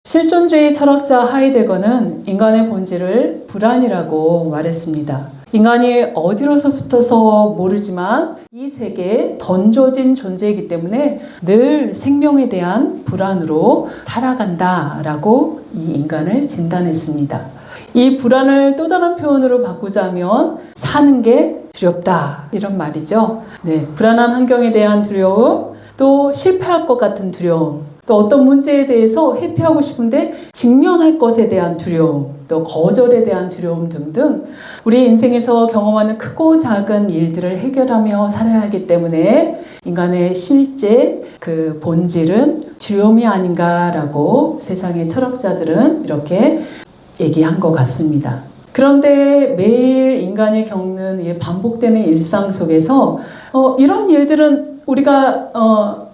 실존주의 철학자 하이데거는 인간의 본질을 불안이라고 말했습니다. 인간이 어디로서부터서 모르지만 이 세계에 던져진 존재이기 때문에 늘 생명에 대한 불안으로 살아간다라고 이 인간을 진단했습니다. 이 불안을 또 다른 표현으로 바꾸자면 사는 게 두렵다 이런 말이죠. 네, 불안한 환경에 대한 두려움, 또 실패할 것 같은 두려움, 또 어떤 문제에 대해서 회피하고 싶은데 직면할 것에 대한 두려움, 또 거절에 대한 두려움 등등 우리 인생에서 경험하는 크고 작은 일들을 해결하며 살아야 하기 때문에 인간의 실제 그 본질은 두려움이 아닌가라고 세상의 철학자들은 이렇게 얘기한 것 같습니다. 그런데 매일 인간이 겪는 이 반복되는 일상 속에서 이런 일들은 우리가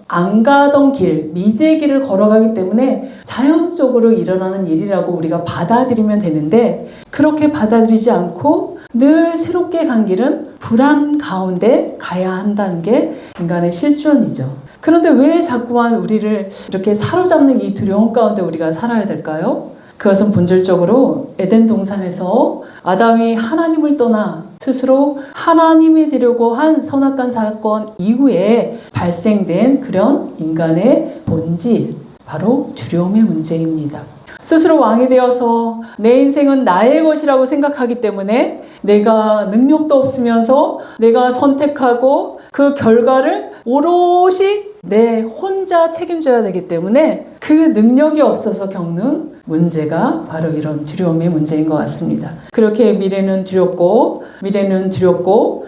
안 가던 길, 미지의 길을 걸어가기 때문에 자연적으로 일어나는 일이라고 우리가 받아들이면 되는데 그렇게 받아들이지 않고 늘 새롭게 간 길은 불안 가운데 가야 한다는 게 인간의 실존이죠. 그런데 왜 자꾸만 우리를 이렇게 사로잡는 이 두려움 가운데 우리가 살아야 될까요? 그것은 본질적으로 에덴 동산에서 아담이 하나님을 떠나 스스로 하나님이 되려고 한 선악관 사건 이후에 발생된 그런 인간의 본질, 바로 두려움의 문제입니다. 스스로 왕이 되어서 내 인생은 나의 것이라고 생각하기 때문에 내가 능력도 없으면서 내가 선택하고 그 결과를 오롯이 내 혼자 책임져야 되기 때문에 그 능력이 없어서 겪는 문제가 바로 이런 두려움의 문제인 것 같습니다. 그렇게 미래는 두렵고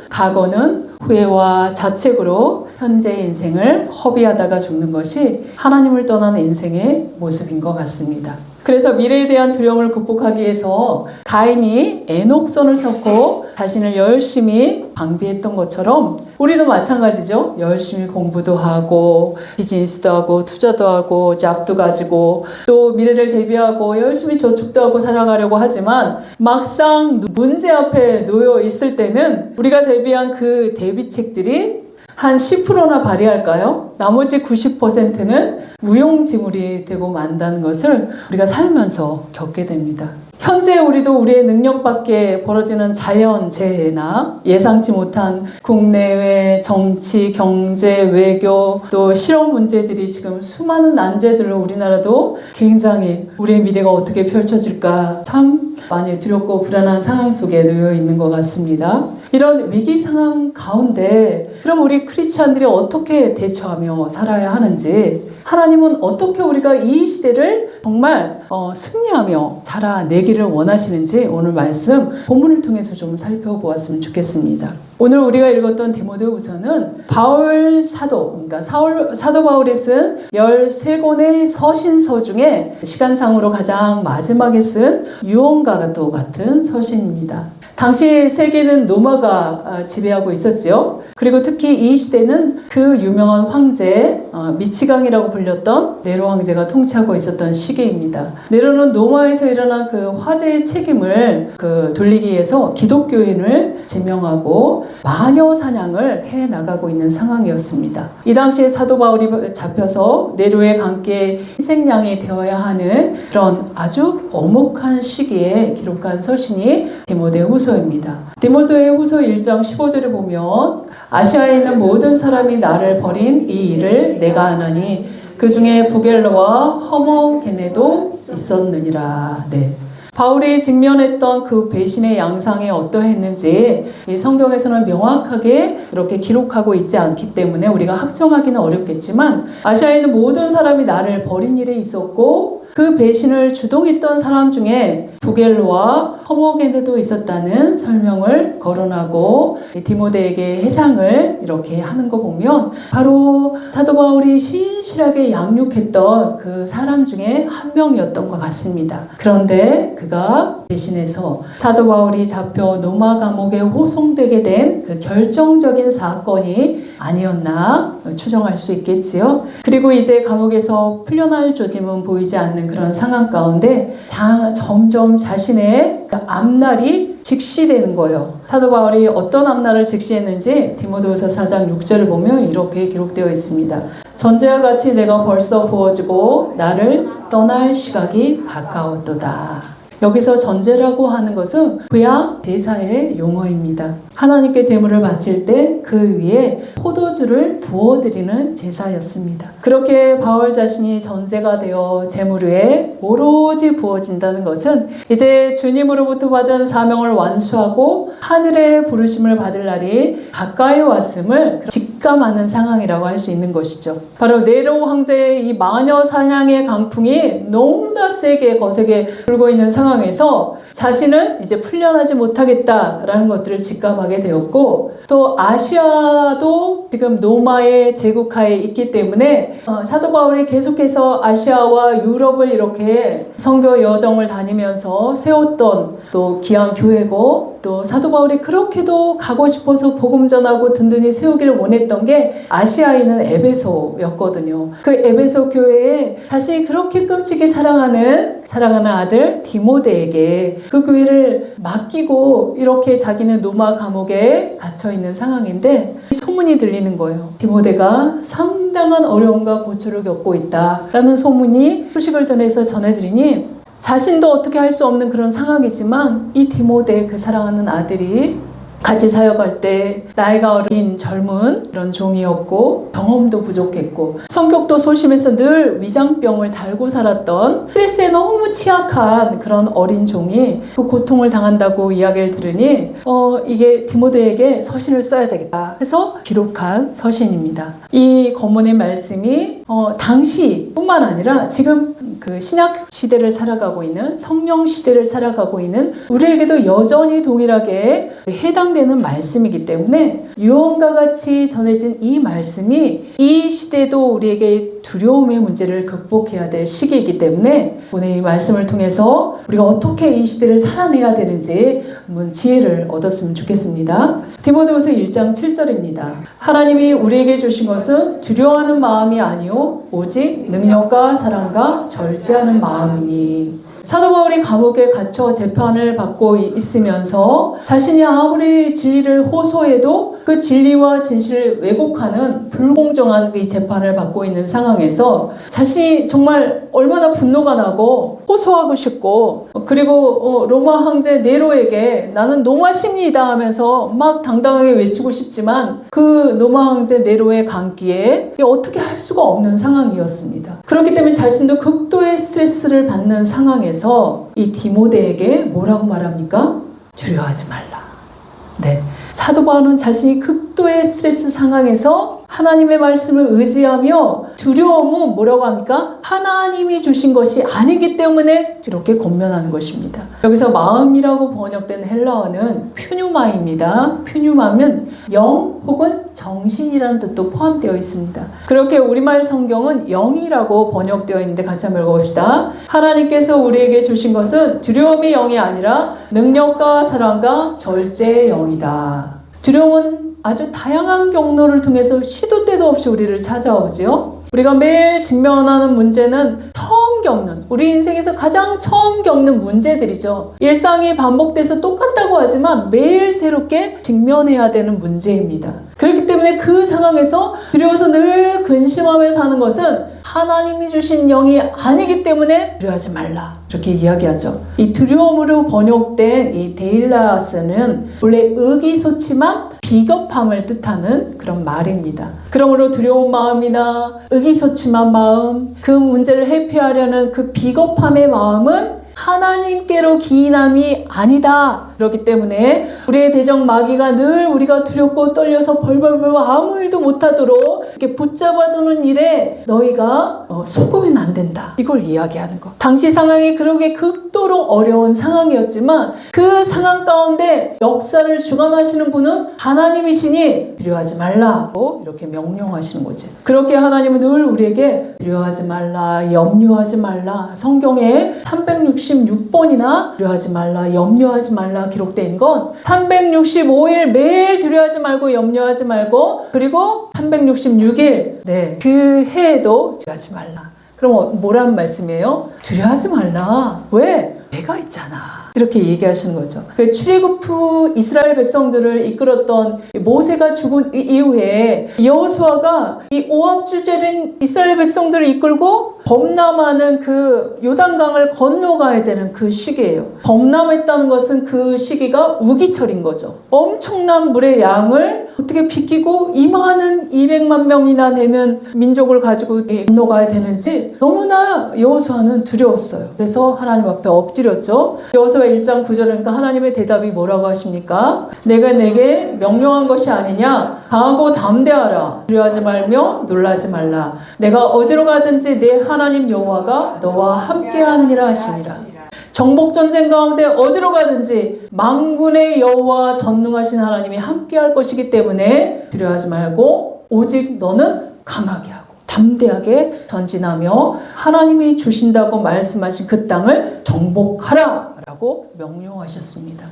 과거는 후회와 자책으로 현재의 인생을 허비하다가 죽는 것이 하나님을 떠난 인생의 모습인 것 같습니다. 그래서 미래에 대한 두려움을 극복하기 위해서 가인이 에녹선을 섞고 자신을 열심히 방비했던 것처럼 우리도 마찬가지죠. 열심히 공부도 하고 비즈니스도 하고 투자도 하고 짝도 가지고 또 미래를 대비하고 열심히 저축도 하고 살아가려고 하지만 막상 문제 앞에 놓여 있을 때는 우리가 대비한 그 대비책들이 한 10%나 발휘할까요? 나머지 90%는 무용지물이 되고 만다는 것을 우리가 살면서 겪게 됩니다. 현재 우리도 우리의 능력 밖에 벌어지는 자연재해나 예상치 못한 국내외 정치, 경제, 외교 또 실업 문제들이 지금 수많은 난제들로 우리나라도 굉장히 우리의 미래가 어떻게 펼쳐질까 참 많이 두렵고 불안한 상황 속에 놓여 있는 것 같습니다. 이런 위기 상황 가운데 그럼 우리 크리스찬들이 어떻게 대처하며 살아야 하는지 하나님은 어떻게 우리가 이 시대를 정말 승리하며 살아내기를 원하시는지 오늘 말씀 본문을 통해서 좀 살펴보았으면 좋겠습니다. 오늘 우리가 읽었던 디모데후서는 바울 사도, 그러니까 사도 바울이 쓴 13권의 서신서 중에 시간상으로 가장 마지막에 쓴 유언과도 같은 서신입니다. 당시 세계는 로마가 지배하고 있었죠. 그리고 특히 이 시대는 그 유명한 황제 미치강이라고 불렸던 네로 황제가 통치하고 있었던 시기입니다. 네로는 로마에서 일어난 그 화재의 책임을 돌리기 위해서 기독교인을 지명하고 마녀 사냥을 해 나가고 있는 상황이었습니다. 이 당시에 사도 바울이 잡혀서 네로의 강께 희생양이 되어야 하는 그런 아주 엄혹한 시기에 기록한 서신이 디모데후서입니다. 디모데후서 1장 15절에 보면 아시아에 있는 모든 사람이 나를 버린 이 일을 내가 아나니 그 중에 부겔러와 허머게네도 있었느니라. 네. 바울이 직면했던 그 배신의 양상이 어떠했는지 이 성경에서는 명확하게 이렇게 기록하고 있지 않기 때문에 우리가 확정하기는 어렵겠지만 아시아에 있는 모든 사람이 나를 버린 일에 있었고 그 배신을 주동했던 사람 중에 부겔로와 허머게네도 있었다는 설명을 거론하고 디모데에게 해상을 이렇게 하는 거 보면 바로 사도 바울이 신실하게 양육했던 그 사람 중에 한 명이었던 것 같습니다. 그런데 그가 배신해서 사도 바울이 잡혀 로마 감옥에 호송되게 된 그 결정적인 사건이 아니었나 추정할 수 있겠지요. 그리고 이제 감옥에서 풀려날 조짐은 보이지 않는 그런 상황 가운데 점점 자신의 앞날이 직시되는 거예요. 사도 바울이 어떤 앞날을 직시했는지 디모데후서 4장 6절을 보면 이렇게 기록되어 있습니다. 전제와 같이 내가 벌써 부어지고 나를 떠날 시각이 가까웠도다. 여기서 전제라고 하는 것은 구약 제사의 용어입니다. 하나님께 제물을 바칠 때 그 위에 포도주를 부어드리는 제사였습니다. 그렇게 바울 자신이 전제가 되어 제물 위에 오로지 부어진다는 것은 이제 주님으로부터 받은 사명을 완수하고 하늘의 부르심을 받을 날이 가까이 왔음을 직감하는 상황이라고 할 수 있는 것이죠. 바로 네로 황제의 이 마녀 사냥의 강풍이 너무나 세게 거세게 불고 있는 상황에서 자신은 이제 풀려나지 못하겠다라는 것들을 직감하게 되었고, 또 아시아도 지금 로마의 제국하에 있기 때문에 사도 바울이 계속해서 아시아와 유럽을 이렇게 선교 여정을 다니면서 세웠던 또 귀한 교회고, 또 사도 바울이 그렇게도 가고 싶어서 복음 전하고 든든히 세우기를 원했던 게 아시아에 있는 에베소였거든요. 그 에베소 교회에 자신이 그렇게 끔찍히 사랑하는 아들 디모데에게 그 교회를 맡기고 이렇게 자기는 로마 감옥에 갇혀 있는 상황인데 소문이 들리는 거예요. 디모데가 상당한 어려움과 고초를 겪고 있다라는 소식을 전해드리니 자신도 어떻게 할 수 없는 그런 상황이지만 이 디모데, 그 사랑하는 아들이 같이 사역할 때 나이가 어린 젊은 그런 종이었고 경험도 부족했고 성격도 소심해서 늘 위장병을 달고 살았던 스트레스에 너무 취약한 그런 어린 종이 그 고통을 당한다고 이야기를 들으니 이게 디모데에게 서신을 써야 되겠다 해서 기록한 서신입니다. 이 권문의 말씀이 당시뿐만 아니라 지금 그 신약 시대를 살아가고 있는 성령 시대를 살아가고 있는 우리에게도 여전히 동일하게 해당되는 말씀이기 때문에 유언과 같이 전해진 이 말씀이 이 시대도 우리에게 두려움의 문제를 극복해야 될 시기이기 때문에 오늘 이 말씀을 통해서 우리가 어떻게 이 시대를 살아내야 되는지 한번 지혜를 얻었으면 좋겠습니다. 디모데후서 1장 7절입니다. 하나님이 우리에게 주신 것은 두려워하는 마음이 아니요 오직 능력과 사랑과 절제하는 마음이니. 사도 바울이 감옥에 갇혀 재판을 받고 있으면서 자신이 아무리 진리를 호소해도 그 진리와 진실을 왜곡하는 불공정한 이 재판을 받고 있는 상황에서 자신이 정말 얼마나 분노가 나고 호소하고 싶고, 그리고 로마 황제 네로에게 나는 노마십니다 하면서 막 당당하게 외치고 싶지만 그 로마 황제 네로의 강기에 어떻게 할 수가 없는 상황이었습니다. 그렇기 때문에 자신도 극도의 스트레스를 받는 상황에서 이 디모데에게 뭐라고 말합니까? 두려워하지 말라. 네, 사도 바울은 자신이 극도의 스트레스 상황에서 하나님의 말씀을 의지하며 두려움은 뭐라고 합니까? 하나님이 주신 것이 아니기 때문에 이렇게 권면하는 것입니다. 여기서 마음이라고 번역된 헬라어는 퓨뉴마입니다. 퓨뉴마면 영 혹은 정신이라는 뜻도 포함되어 있습니다. 그렇게 우리말 성경은 영이라고 번역되어 있는데 같이 한번 읽어봅시다. 하나님께서 우리에게 주신 것은 두려움의 영이 아니라 능력과 사랑과 절제의 영이다. 두려움은 아주 다양한 경로를 통해서 시도 때도 없이 우리를 찾아오지요. 우리가 매일 직면하는 문제는 처음 겪는, 우리 인생에서 가장 처음 겪는 문제들이죠. 일상이 반복돼서 똑같다고 하지만 매일 새롭게 직면해야 되는 문제입니다. 그렇기 때문에 그 상황에서 두려워서 늘 근심하며 사는 것은 하나님이 주신 영이 아니기 때문에 두려워하지 말라, 이렇게 이야기하죠. 이 두려움으로 번역된 이 데일라스는 원래 의기소침한 비겁함을 뜻하는 그런 말입니다. 그러므로 두려운 마음이나 의기소침한 마음, 그 문제를 회피하려는 그 비겁함의 마음은 하나님께로 기인함이 아니다. 그렇기 때문에 우리의 대적 마귀가 늘 우리가 두렵고 떨려서 벌벌벌 아무 일도 못하도록 이렇게 붙잡아두는 일에 너희가 속으면 안 된다. 이걸 이야기하는 것. 당시 상황이 그렇게 극도로 어려운 상황이었지만 그 상황 가운데 역사를 주관하시는 분은 하나님이시니 두려워하지 말라고 이렇게 명령하시는 거지. 그렇게 하나님은 늘 우리에게 두려워하지 말라, 염려하지 말라. 성경에 366번이나 두려워하지 말라, 염려하지 말라 기록된 건 365일 매일 두려워하지 말고 염려하지 말고, 그리고 366일 그 해에도 두려워하지 말라. 그럼 뭐라는 말씀이에요? 두려워하지 말라. 왜? 내가 있잖아. 이렇게 얘기하시는 거죠. 출애굽 후 이스라엘 백성들을 이끌었던 모세가 죽은 이후에 여호수아가 이 모압 주제인 이스라엘 백성들을 이끌고 범람하는 그 요단강을 건너가야 되는 그 시기예요. 범람했다는 것은 그 시기가 우기철인 거죠. 엄청난 물의 양을 어떻게 비키고 이 많은 200만 명이나 되는 민족을 가지고 건너가야 되는지 너무나 여호수아는 두려웠어요. 그래서 하나님 앞에 엎드렸죠. 여호수아 1장 9절이니까 하나님의 대답이 뭐라고 하십니까? 내가 내게 명령한 것이 아니냐? 강하고 담대하라. 두려워하지 말며 놀라지 말라. 내가 어디로 가든지 내 하나님 여호와가 너와 함께하느니라 하시니라. 정복전쟁 가운데 어디로 가든지 만군의 여호와 전능하신 하나님이 함께할 것이기 때문에 두려워하지 말고 오직 너는 강하게 하고 담대하게 전진하며 하나님이 주신다고 말씀하신 그 땅을 정복하라 라고 명령하셨습니다.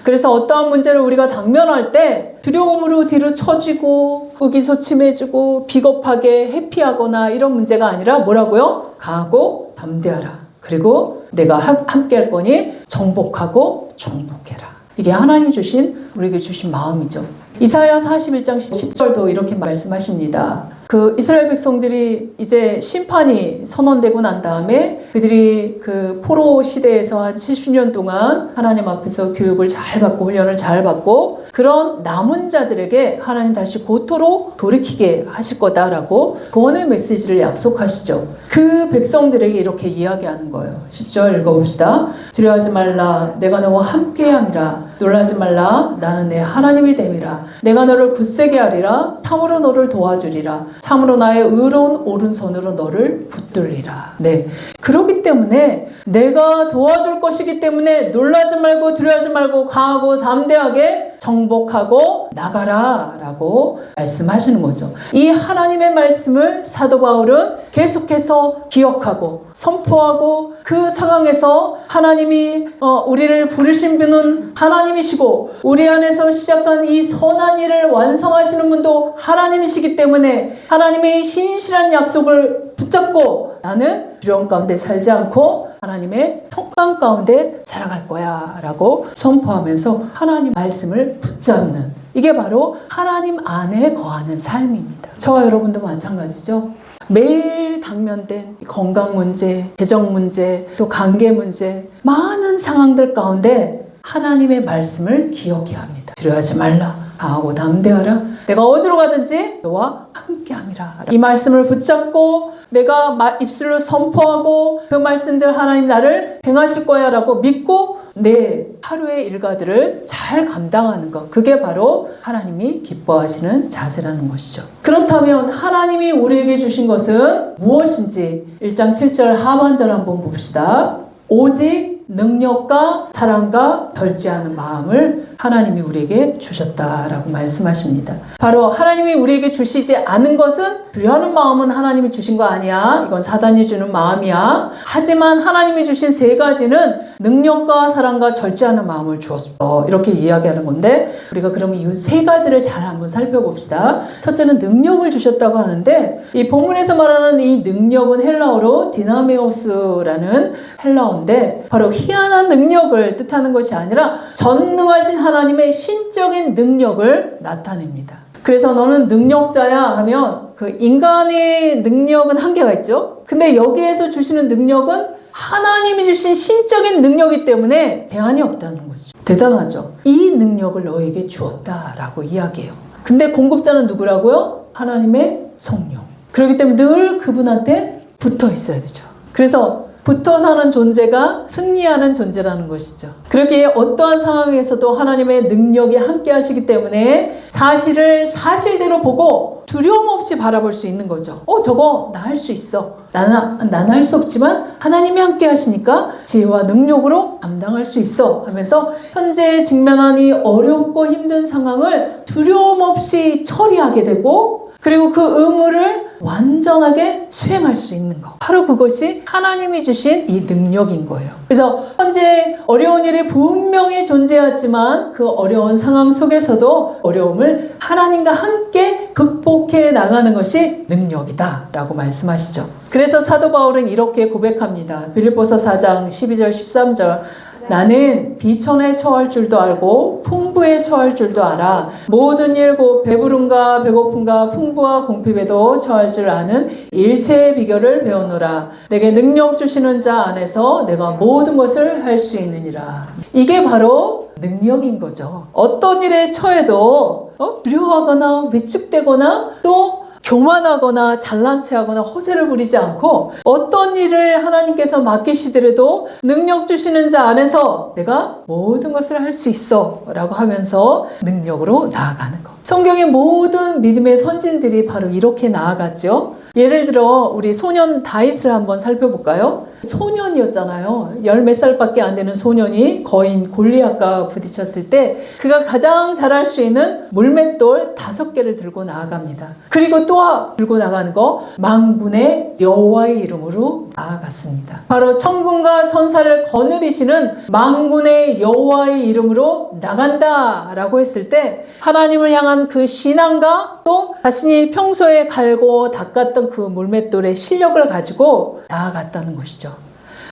그래서 어떠한 문제를 우리가 당면할 때 두려움으로 뒤로 처지고 의기소침해지고 비겁하게 회피하거나 이런 문제가 아니라 뭐라고요? 강하고 담대하라. 그리고 내가 함께 할 거니 정복하고 정복해라. 이게 하나님 주신 우리에게 주신 마음이죠. 이사야 41장 10절도 이렇게 말씀하십니다. 그 이스라엘 백성들이 이제 심판이 선언되고 난 다음에 그들이 그 포로 시대에서 한 70년 동안 하나님 앞에서 교육을 잘 받고 훈련을 잘 받고 그런 남은 자들에게 하나님 다시 고토로 돌이키게 하실 거다라고 구원의 메시지를 약속하시죠. 그 백성들에게 이렇게 이야기하는 거예요. 10절 읽어봅시다. 두려워하지 말라. 내가 너와 함께함이라. 놀라지 말라. 나는 내 하나님이 됨이라. 내가 너를 굳세게 하리라. 참으로 너를 도와주리라. 참으로 나의 의로운 오른손으로 너를 붙들리라. 네. 그렇기 때문에 내가 도와줄 것이기 때문에 놀라지 말고 두려워하지 말고 강하고 담대하게 정복하고 나가라 라고 말씀하시는 거죠. 이 하나님의 말씀을 사도 바울은 계속해서 기억하고 선포하고 그 상황에서 하나님이 우리를 부르신 분은 하나님이시고 우리 안에서 시작한 이 선한 일을 완성하시는 분도 하나님이시기 때문에 하나님의 신실한 약속을 붙잡고 나는 두려움 가운데 살지 않고 하나님의 평강 가운데 자라갈 거야 라고 선포하면서 하나님 말씀을 붙잡는 이게 바로 하나님 안에 거하는 삶입니다. 저와 여러분도 마찬가지죠. 매일 당면된 건강 문제, 재정 문제, 또 관계 문제 많은 상황들 가운데 하나님의 말씀을 기억해야 합니다. 두려워하지 말라. 강하고 담대하라. 내가 어디로 가든지 너와 함께함이라. 이 말씀을 붙잡고 내가 입술로 선포하고 그 말씀들 하나님 나를 행하실 거야 라고 믿고 내 하루의 일과들을 잘 감당하는 것. 그게 바로 하나님이 기뻐하시는 자세라는 것이죠. 그렇다면 하나님이 우리에게 주신 것은 무엇인지 1장 7절 하반절 한번 봅시다. 오직 능력과 사랑과 절제하는 마음을 하나님이 우리에게 주셨다라고 말씀하십니다. 바로 하나님이 우리에게 주시지 않은 것은 두려워하는 마음은 하나님이 주신 거 아니야. 이건 사단이 주는 마음이야. 하지만 하나님이 주신 세 가지는 능력과 사랑과 절제하는 마음을 주었어. 이렇게 이야기하는 건데 우리가 그러면 이 세 가지를 잘 한번 살펴봅시다. 첫째는 능력을 주셨다고 하는데 이 본문에서 말하는 이 능력은 헬라어로 디나메오스라는 헬라어인데 바로 희한한 능력을 뜻하는 것이 아니라 전능하신 하나님의 신적인 능력을 나타냅니다. 그래서 너는 능력자야 하면 그 인간의 능력은 한계가 있죠. 근데 여기에서 주시는 능력은 하나님이 주신 신적인 능력이기 때문에 제한이 없다는 거죠. 대단하죠. 이 능력을 너에게 주었다라고 이야기해요. 근데 공급자는 누구라고요? 하나님의 성령. 그렇기 때문에 늘 그분한테 붙어 있어야 되죠. 그래서 붙어 사는 존재가 승리하는 존재라는 것이죠. 그렇게 어떠한 상황에서도 하나님의 능력이 함께 하시기 때문에 사실을 사실대로 보고 두려움 없이 바라볼 수 있는 거죠. 저거 나 할 수 있어. 나는 할 수 없지만 하나님이 함께 하시니까 지혜와 능력으로 감당할 수 있어 하면서 현재 직면한 이 어렵고 힘든 상황을 두려움 없이 처리하게 되고 그리고 그 의무를 완전 온전하게 수행할 수 있는 것. 바로 그것이 하나님이 주신 이 능력인 거예요. 그래서 현재 어려운 일이 분명히 존재하지만 그 어려운 상황 속에서도 어려움을 하나님과 함께 극복해 나가는 것이 능력이다 라고 말씀하시죠. 그래서 사도 바울은 이렇게 고백합니다. 빌립보서 4장 12절 13절 나는 비천에 처할 줄도 알고 풍부에 처할 줄도 알아. 모든 일 곧 배부름과 배고픔과 풍부와 공핍에도 처할 줄 아는 일체의 비결을 배웠노라. 내게 능력 주시는 자 안에서 내가 모든 것을 할 수 있느니라. 이게 바로 능력인 거죠. 어떤 일에 처해도 두려워하거나 위축되거나 또 교만하거나 잘난 체하거나 허세를 부리지 않고 어떤 일을 하나님께서 맡기시더라도 능력 주시는 자 안에서 내가 모든 것을 할 수 있어 라고 하면서 능력으로 나아가는 것. 성경의 모든 믿음의 선진들이 바로 이렇게 나아갔죠. 예를 들어 우리 소년 다윗을 한번 살펴볼까요? 소년이었잖아요. 10몇 살밖에 안 되는 소년이 거인 골리앗과 부딪혔을 때 그가 가장 잘할 수 있는 물맷돌 5개를 들고 나아갑니다. 그리고 또 들고 나가는 거 만군의 여호와의 이름으로 나아갔습니다. 바로 천군과 천사를 거느리시는 만군의 여호와의 이름으로 나간다 라고 했을 때 하나님을 향한 그 신앙과 또 자신이 평소에 갈고 닦았던 그 물맷돌의 실력을 가지고 나아갔다는 것이죠.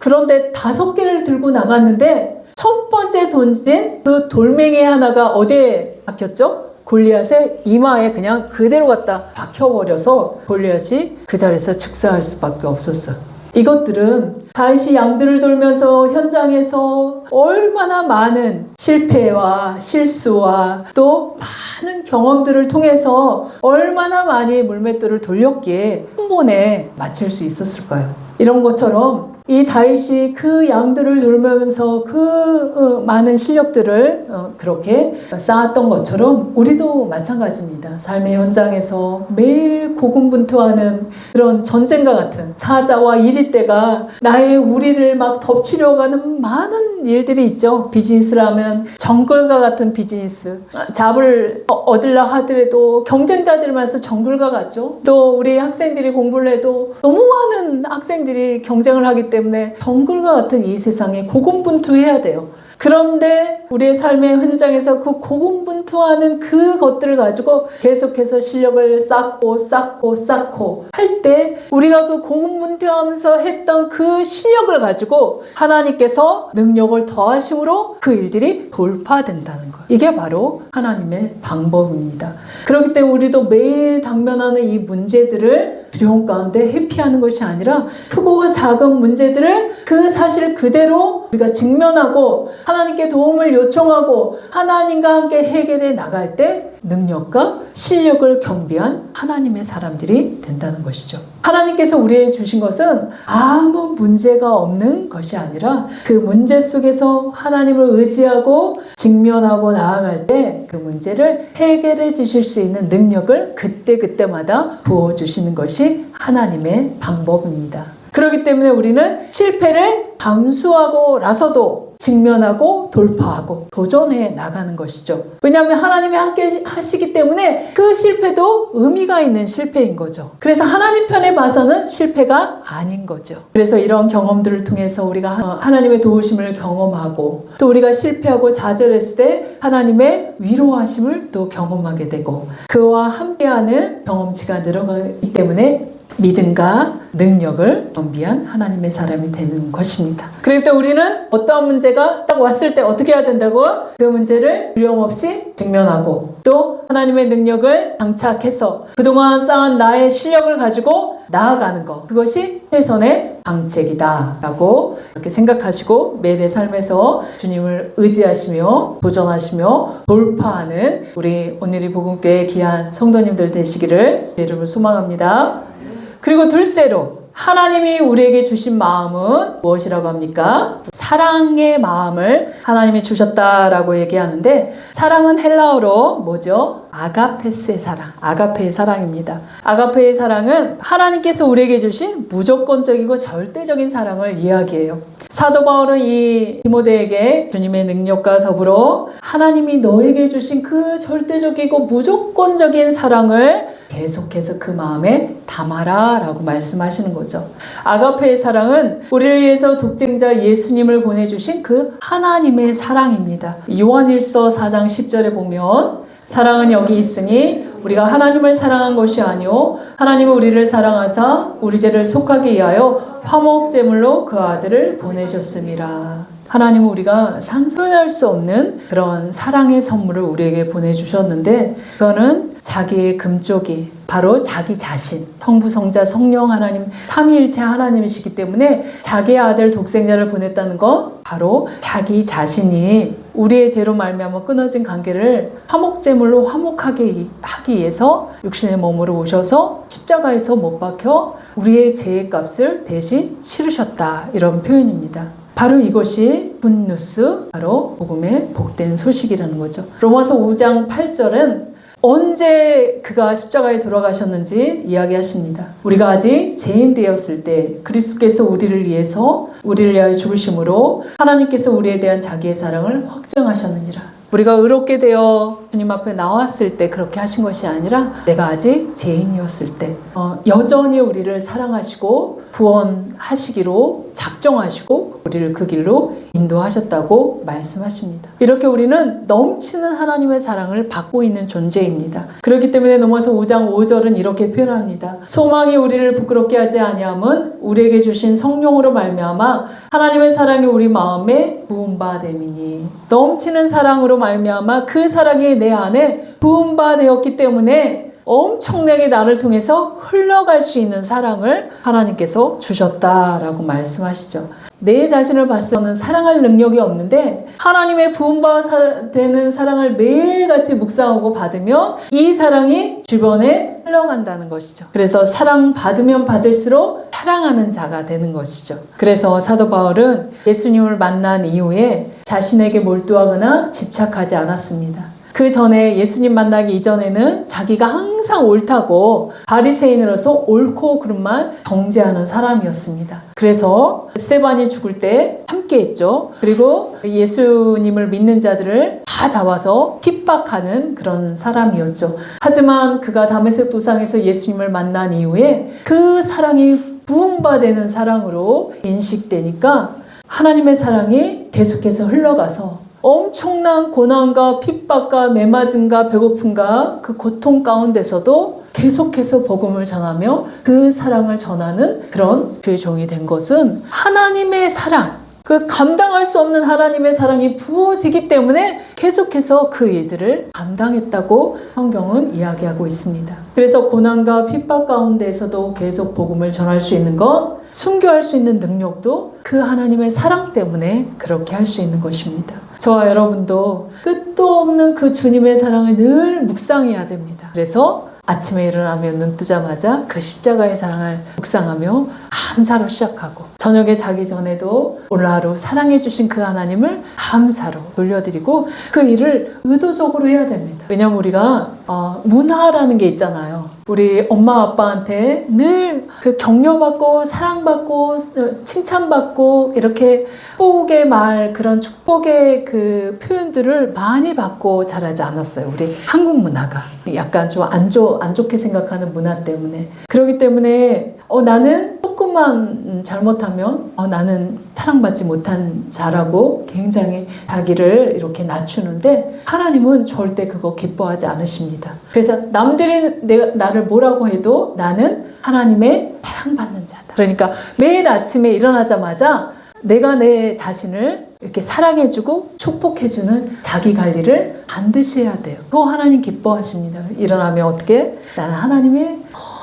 그런데 5개를 들고 나갔는데 첫 번째 던진 그 돌멩이 하나가 어디에 박혔죠? 골리앗의 이마에 그냥 그대로 갖다 박혀버려서 골리앗이 그 자리에서 즉사할 수밖에 없었어요. 이것들은 다윗이 양들을 돌면서 현장에서 얼마나 많은 실패와 실수와 또 많은 경험들을 통해서 얼마나 많이 물맷돌을 돌렸기에 한 번에 맞출 수 있었을까요? 이런 것처럼 이 다윗이 그 양들을 돌면서 그 많은 실력들을 그렇게 쌓았던 것처럼 우리도 마찬가지입니다. 삶의 현장에서 매일 고군분투하는 그런 전쟁과 같은 사자와 이리떼가 나의 우리를 막 덮치려고 하는 많은 일들이 있죠. 비즈니스를 하면 정글과 같은 비즈니스, 잡을 얻으려 하더라도 경쟁자들이 많아서 정글과 같죠. 또 우리 학생들이 공부를 해도 너무 많은 학생들이 경쟁을 하기 때문에 정글과 같은 이 세상에 고군분투해야 돼요. 그런데 우리의 삶의 현장에서 그 고군분투하는 그것들을 가지고 계속해서 실력을 쌓고 할 때 우리가 그 고군분투하면서 했던 그 실력을 가지고 하나님께서 능력을 더하심으로 그 일들이 돌파된다는 것. 이게 바로 하나님의 방법입니다. 그렇기 때문에 우리도 매일 당면하는 이 문제들을 두려움 가운데 회피하는 것이 아니라 크고 작은 문제들을 그 사실 그대로 우리가 직면하고 하나님께 도움을 요청하고 하나님과 함께 해결해 나갈 때 능력과 실력을 겸비한 하나님의 사람들이 된다는 것이죠. 하나님께서 우리에게 주신 것은 아무 문제가 없는 것이 아니라 그 문제 속에서 하나님을 의지하고 직면하고 나아갈 때 그 문제를 해결해 주실 수 있는 능력을 그때그때마다 부어주시는 것이 하나님의 방법입니다. 그렇기 때문에 우리는 실패를 감수하고 나서도 직면하고 돌파하고 도전해 나가는 것이죠. 왜냐하면 하나님이 함께 하시기 때문에 그 실패도 의미가 있는 실패인 거죠. 그래서 하나님 편에 봐서는 실패가 아닌 거죠. 그래서 이런 경험들을 통해서 우리가 하나님의 도우심을 경험하고 또 우리가 실패하고 좌절했을 때 하나님의 위로하심을 또 경험하게 되고 그와 함께하는 경험치가 늘어가기 때문에 믿음과 능력을 겸비한 하나님의 사람이 되는 것입니다. 그럴 때 우리는 어떠한 문제가 딱 왔을 때 어떻게 해야 된다고? 그 문제를 두려움 없이 직면하고 또 하나님의 능력을 장착해서 그동안 쌓은 나의 실력을 가지고 나아가는 것. 그것이 최선의 방책이다 라고 이렇게 생각하시고 매일의 삶에서 주님을 의지하시며 도전하시며 돌파하는 우리 오늘이 복음교회 귀한 성도님들 되시기를 주의 이름으로 소망합니다. 그리고 둘째로 하나님이 우리에게 주신 마음은 무엇이라고 합니까? 사랑의 마음을 하나님이 주셨다라고 얘기하는데 사랑은 헬라어로 뭐죠? 아가페스의 사랑, 아가페의 사랑입니다. 아가페의 사랑은 하나님께서 우리에게 주신 무조건적이고 절대적인 사랑을 이야기해요. 사도 바울은 이 디모데에게 주님의 능력과 더불어 하나님이 너에게 주신 그 절대적이고 무조건적인 사랑을 계속해서 그 마음에 담아라 라고 말씀하시는 거죠. 아가페의 사랑은 우리를 위해서 독생자 예수님을 보내주신 그 하나님의 사랑입니다. 요한일서 4장 10절에 보면 사랑은 여기 있으니 우리가 하나님을 사랑한 것이 아니요 하나님은 우리를 사랑하사 우리 죄를 속하게 위하여 화목제물로 그 아들을 보내셨음이라. 하나님은 우리가 상상할 수 없는 그런 사랑의 선물을 우리에게 보내주셨는데 그거는 자기의 금쪽이 바로 자기 자신, 성부, 성자, 성령 하나님, 삼위일체 하나님이시기 때문에 자기의 아들 독생자를 보냈다는 건 바로 자기 자신이 우리의 죄로 말미암아 끊어진 관계를 화목제물로 화목하게 하기 위해서 육신의 몸으로 오셔서 십자가에서 못 박혀 우리의 죄의 값을 대신 치르셨다. 이런 표현입니다. 바로 이것이 굿뉴스, 바로 복음의 복된 소식이라는 거죠. 로마서 5장 8절은 언제 그가 십자가에 돌아가셨는지 이야기하십니다. 우리가 아직 죄인 되었을 때 그리스도께서 우리를 위하여 죽으심으로 하나님께서 우리에 대한 자기의 사랑을 확증하셨느니라. 우리가 의롭게 되어 주님 앞에 나왔을 때 그렇게 하신 것이 아니라 내가 아직 죄인이었을 때 여전히 우리를 사랑하시고 구원하시기로 작정하시고 우리를 그 길로 인도하셨다고 말씀하십니다. 이렇게 우리는 넘치는 하나님의 사랑을 받고 있는 존재입니다. 그렇기 때문에 로마서 5장 5절은 이렇게 표현합니다. 소망이 우리를 부끄럽게 하지 아니함은 우리에게 주신 성령으로 말미암아 하나님의 사랑이 우리 마음에 부은 바 됨이니. 넘치는 사랑으로 말미암아 그 사랑이 내 안에 부은 바 되었기 때문에 엄청나게 나를 통해서 흘러갈 수 있는 사랑을 하나님께서 주셨다라고 말씀하시죠. 내 자신을 봤을 때는 사랑할 능력이 없는데 하나님의 부은바 되는 사랑을 매일같이 묵상하고 받으면 이 사랑이 주변에 흘러간다는 것이죠. 그래서 사랑 받으면 받을수록 사랑하는 자가 되는 것이죠. 그래서 사도 바울은 예수님을 만난 이후에 자신에게 몰두하거나 집착하지 않았습니다. 그 전에 예수님 만나기 이전에는 자기가 항상 옳다고 바리새인으로서 옳고 그름만 정죄하는 사람이었습니다. 그래서 스데반이 죽을 때 함께 했죠. 그리고 예수님을 믿는 자들을 다 잡아서 핍박하는 그런 사람이었죠. 하지만 그가 다메섹 도상에서 예수님을 만난 이후에 그 사랑이 부음받는 사랑으로 인식되니까 하나님의 사랑이 계속해서 흘러가서 엄청난 고난과 핍박과 매맞음과 배고픔과 그 고통 가운데서도 계속해서 복음을 전하며 그 사랑을 전하는 그런 주의 종이 된 것은 하나님의 사랑, 그 감당할 수 없는 하나님의 사랑이 부어지기 때문에 계속해서 그 일들을 감당했다고 성경은 이야기하고 있습니다. 그래서 고난과 핍박 가운데에서도 계속 복음을 전할 수 있는 건 순교할 수 있는 능력도 그 하나님의 사랑 때문에 그렇게 할 수 있는 것입니다. 저와 여러분도 끝도 없는 그 주님의 사랑을 늘 묵상해야 됩니다. 그래서 아침에 일어나면 눈 뜨자마자 그 십자가의 사랑을 묵상하며 감사로 시작하고 저녁에 자기 전에도 오늘 하루 사랑해 주신 그 하나님을 감사로 돌려드리고 그 일을 의도적으로 해야 됩니다. 왜냐하면 우리가 문화라는 게 있잖아요. 우리 엄마 아빠한테 늘 그 격려받고 사랑받고 칭찬받고 이렇게 축복의 말 그런 축복의 그 표현들을 많이 받고 자라지 않았어요. 우리 한국 문화가 약간 좀 안 좋게 생각하는 문화 때문에. 그렇기 때문에 나는 조금만 잘못하면 나는 사랑받지 못한 자라고 굉장히 자기를 이렇게 낮추는데 하나님은 절대 그거 기뻐하지 않으십니다. 그래서 남들이 나를 뭐라고 해도 나는 하나님의 사랑받는 자다. 그러니까 매일 아침에 일어나자마자 내가 내 자신을 이렇게 사랑해주고 축복해주는 자기 관리를 반드시 해야 돼요. 그거 하나님 기뻐하십니다. 일어나면 어떻게? 나는 하나님의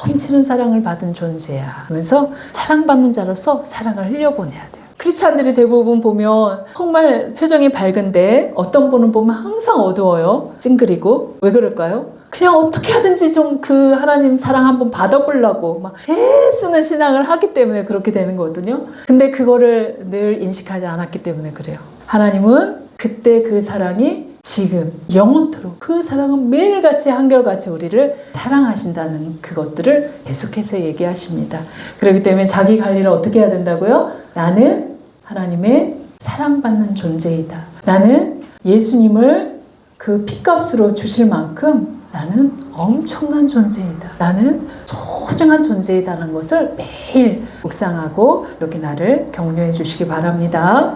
넘치는 사랑을 받은 존재야 하면서 사랑받는 자로서 사랑을 흘려보내야 돼요. 크리스찬들이 대부분 보면 정말 표정이 밝은데 어떤 분은 보면 항상 어두워요. 찡그리고. 왜 그럴까요? 그냥 어떻게 하든지 좀 그 하나님 사랑 한번 받아보려고 막 애쓰는 신앙을 하기 때문에 그렇게 되는 거거든요. 근데 그거를 늘 인식하지 않았기 때문에 그래요. 하나님은 그때 그 사랑이 지금 영원토록 그 사랑은 매일같이 한결같이 우리를 사랑하신다는 그것들을 계속해서 얘기하십니다. 그렇기 때문에 자기 관리를 어떻게 해야 된다고요? 나는 하나님의 사랑받는 존재이다. 나는 예수님을 그 핏값으로 주실 만큼 나는 엄청난 존재이다. 나는 소중한 존재이다라는 것을 매일 묵상하고 이렇게 나를 격려해 주시기 바랍니다.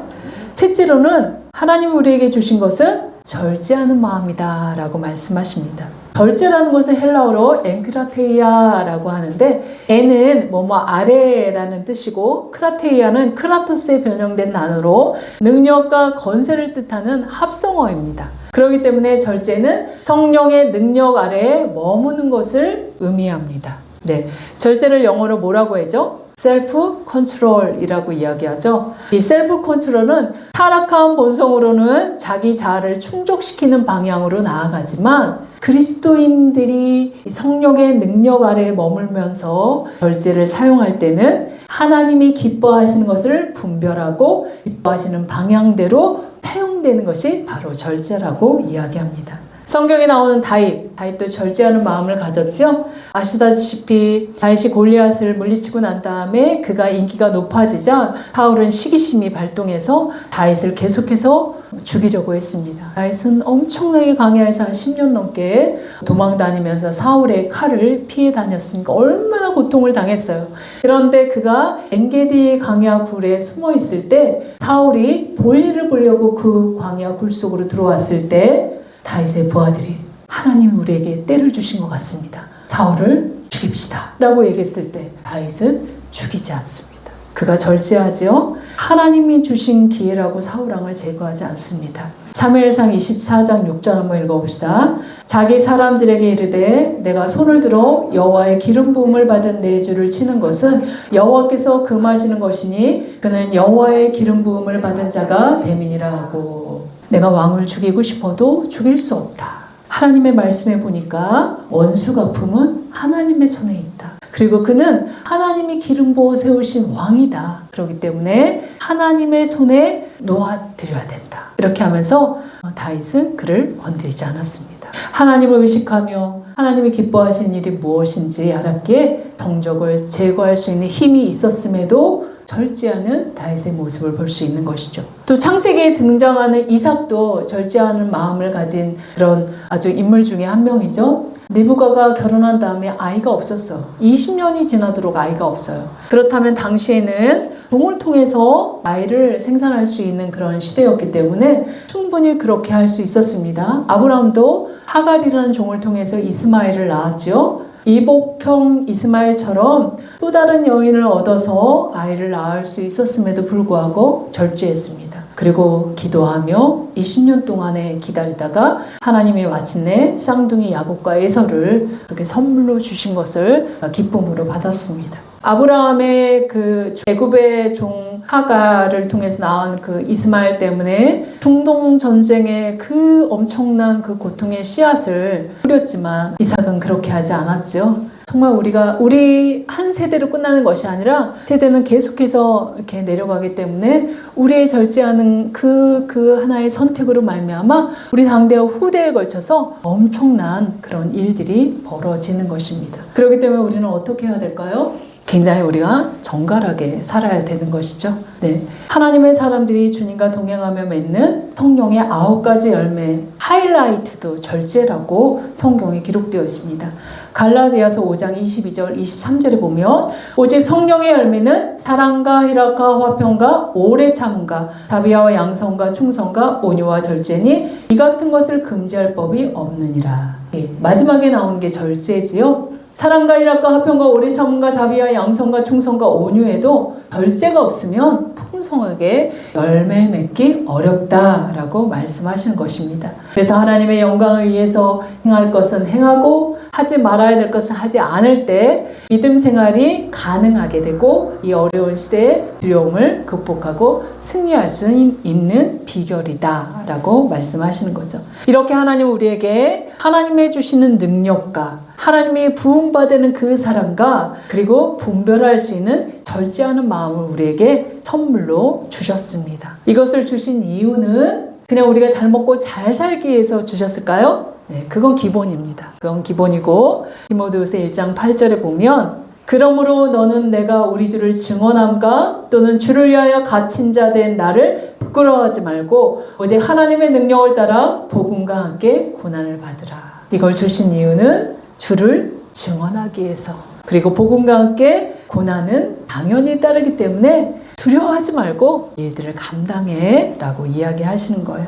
셋째로는 하나님 우리에게 주신 것은 절제하는 마음이다 라고 말씀하십니다. 절제라는 것은 헬라어로 엔크라테이아라고 하는데 에는 뭐뭐 아래라는 뜻이고 크라테이아는 크라토스에 변형된 단어로 능력과 건세를 뜻하는 합성어입니다. 그렇기 때문에 절제는 성령의 능력 아래에 머무는 것을 의미합니다. 네, 절제를 영어로 뭐라고 하죠? 셀프 컨트롤이라고 이야기하죠. 이 셀프 컨트롤은 타락한 본성으로는 자기 자아를 충족시키는 방향으로 나아가지만 그리스도인들이 성령의 능력 아래에 머물면서 절제를 사용할 때는 하나님이 기뻐하시는 것을 분별하고 기뻐하시는 방향대로 사용되는 것이 바로 절제라고 이야기합니다. 성경에 나오는 다윗도 절제하는 마음을 가졌죠. 아시다시피 다윗이 골리앗을 물리치고 난 다음에 그가 인기가 높아지자 사울은 시기심이 발동해서 다윗을 계속해서 죽이려고 했습니다. 다윗은 엄청나게 광야에서 한 10년 넘게 도망 다니면서 사울의 칼을 피해 다녔으니까 얼마나 고통을 당했어요. 그런데 그가 엔게디 광야 굴에 숨어 있을 때 사울이 볼일을 보려고 그 광야 굴 속으로 들어왔을 때 다윗의 부하들이 하나님 우리에게 때를 주신 것 같습니다. 사울을 죽입시다 라고 얘기했을 때 다윗은 죽이지 않습니다. 그가 절제하지요. 하나님이 주신 기회라고 사울왕을 제거하지 않습니다. 사무엘상 24장 6절 한번 읽어봅시다. 자기 사람들에게 이르되 내가 손을 들어 여호와의 기름 부음을 받은 내 주를 치는 것은 여호와께서 금하시는 것이니 그는 여호와의 기름 부음을 받은 자가 됨이니라 하고 내가 왕을 죽이고 싶어도 죽일 수 없다. 하나님의 말씀에 보니까 원수 갚음은 하나님의 손에 있다. 그리고 그는 하나님이 기름 부어 세우신 왕이다. 그렇기 때문에 하나님의 손에 놓아드려야 된다. 이렇게 하면서 다윗은 그를 건드리지 않았습니다. 하나님을 의식하며 하나님이 기뻐하시는 일이 무엇인지 알았기에 정적을 제거할 수 있는 힘이 있었음에도 절제하는 다윗의 모습을 볼 수 있는 것이죠. 또 창세기에 등장하는 이삭도 절제하는 마음을 가진 그런 아주 인물 중에 한 명이죠. 리브가가 결혼한 다음에 아이가 없었어. 20년이 지나도록 아이가 없어요. 그렇다면 당시에는 종을 통해서 아이를 생산할 수 있는 그런 시대였기 때문에 충분히 그렇게 할 수 있었습니다. 아브라함도 하갈이라는 종을 통해서 이스마엘을 낳았죠. 이복형 이스마엘처럼 또 다른 여인을 얻어서 아이를 낳을 수 있었음에도 불구하고 절제했습니다. 그리고 기도하며 20년 동안에 기다리다가 하나님이 마침내 쌍둥이 야곱과 에서를 그렇게 선물로 주신 것을 기쁨으로 받았습니다. 아브라함의 그 애굽의 종 하갈을 통해서 나온 그 이스마엘 때문에 중동 전쟁의 그 엄청난 그 고통의 씨앗을 뿌렸지만 이삭은 그렇게 하지 않았죠. 정말 우리 한 세대로 끝나는 것이 아니라 세대는 계속해서 이렇게 내려가기 때문에 우리의 절제하는 그 하나의 선택으로 말미암아 우리 당대와 후대에 걸쳐서 엄청난 그런 일들이 벌어지는 것입니다. 그렇기 때문에 우리는 어떻게 해야 될까요? 굉장히 우리가 정갈하게 살아야 되는 것이죠. 네. 하나님의 사람들이 주님과 동행하며 맺는 성령의 9가지 열매, 하이라이트도 절제라고 성경에 기록되어 있습니다. 갈라디아서 5장 22절, 23절에 보면 오직 성령의 열매는 사랑과 희락과 화평과 오래 참음과 자비와 양성과 충성과 온유와 절제니 이 같은 것을 금지할 법이 없느니라. 네. 마지막에 나오는 게 절제지요. 사랑과 희락과 화평과 오래 참음과 자비와 양성과 충성과 온유에도 절제가 없으면 풍성하게 열매 맺기 어렵다라고 말씀하시는 것입니다. 그래서 하나님의 영광을 위해서 행할 것은 행하고 하지 말아야 될 것은 하지 않을 때 믿음 생활이 가능하게 되고 이 어려운 시대의 두려움을 극복하고 승리할 수 있는 비결이다라고 말씀하시는 거죠. 이렇게 하나님 우리에게 하나님의 주시는 능력과 하나님의 부흥받는 그 사람과 그리고 분별할 수 있는 절제하는 마음을 우리에게 선물로 주셨습니다. 이것을 주신 이유는 그냥 우리가 잘 먹고 잘 살기 위해서 주셨을까요? 네, 그건 기본입니다. 그건 기본이고 디모데후서 1장 8절에 보면 그러므로 너는 내가 우리 주를 증언함과 또는 주를 위하여 갇힌 자 된 나를 부끄러워하지 말고 오직 하나님의 능력을 따라 복음과 함께 고난을 받으라. 이걸 주신 이유는 주를 증언하기 위해서. 그리고 복음과 함께 고난은 당연히 따르기 때문에 두려워하지 말고 일들을 감당해 라고 이야기하시는 거예요.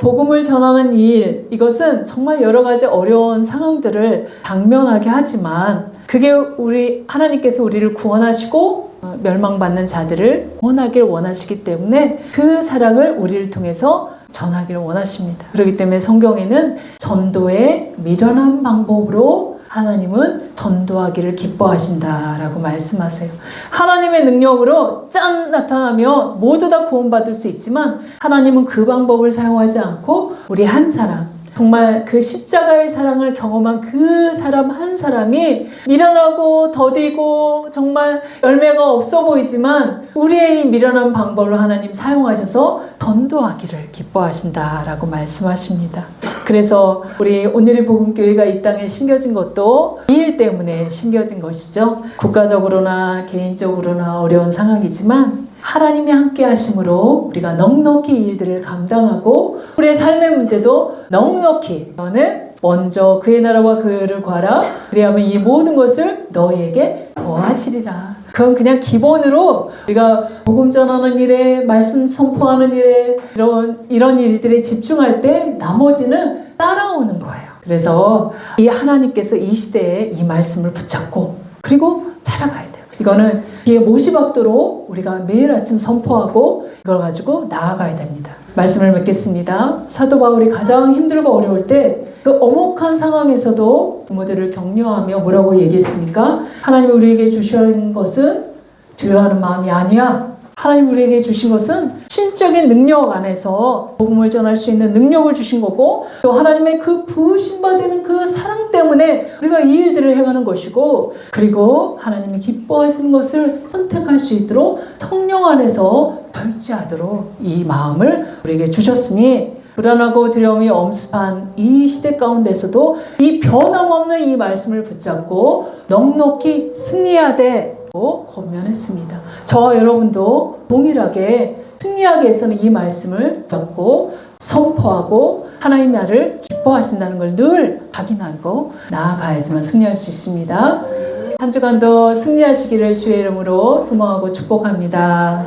복음을 전하는 일, 이것은 정말 여러 가지 어려운 상황들을 당면하게 하지만 그게 하나님께서 우리를 구원하시고 멸망받는 자들을 구원하길 원하시기 때문에 그 사랑을 우리를 통해서 전하기를 원하십니다. 그렇기 때문에 성경에는 전도의 미련한 방법으로 하나님은 전도하기를 기뻐하신다라고 말씀하세요. 하나님의 능력으로 짠 나타나면 모두 다 구원받을 수 있지만 하나님은 그 방법을 사용하지 않고 우리 한 사람, 정말 그 십자가의 사랑을 경험한 그 사람 한 사람이 미련하고 더디고 정말 열매가 없어 보이지만 우리의 이 미련한 방법을 하나님 사용하셔서 전도하기를 기뻐하신다라고 말씀하십니다. 그래서 우리 오늘의 복음교회가 이 땅에 심겨진 것도 이 일 때문에 심겨진 것이죠. 국가적으로나 개인적으로나 어려운 상황이지만 하나님이 함께 하심으로 우리가 넉넉히 이 일들을 감당하고 우리의 삶의 문제도 넉넉히 너는 먼저 그의 나라와 그를 구하라 그리하면 이 모든 것을 너희에게 더하시리라. 그건 그냥 기본으로 우리가 복음 전하는 일에 말씀 선포하는 일에 이런 일들에 집중할 때 나머지는 따라오는 거예요. 그래서 이 하나님께서 이 시대에 이 말씀을 붙잡고 그리고 살아가야 돼요. 이거는 뒤에 못이 박도록 우리가 매일 아침 선포하고 이걸 가지고 나아가야 됩니다. 말씀을 맺겠습니다. 사도 바울이 가장 힘들고 어려울 때 그 엄혹한 상황에서도 부모들을 격려하며 뭐라고 얘기했습니까? 하나님이 우리에게 주신 것은 두려워하는 마음이 아니야. 하나님 우리에게 주신 것은 신적인 능력 안에서 복음을 전할 수 있는 능력을 주신 거고 또 하나님의 그 부으심 받는 그 사랑 때문에 우리가 이 일들을 행하는 것이고 그리고 하나님이 기뻐하시는 것을 선택할 수 있도록 성령 안에서 결제하도록 이 마음을 우리에게 주셨으니 불안하고 두려움이 엄습한 이 시대 가운데서도 이 변함없는 이 말씀을 붙잡고 넉넉히 승리하되 권면했습니다. 저와 여러분도 동일하게 승리하기 위해서는 이 말씀을 붙잡고 선포하고 하나님 나를 기뻐하신다는 걸 늘 확인하고 나아가야지만 승리할 수 있습니다. 한 주간도 승리하시기를 주의 이름으로 소망하고 축복합니다.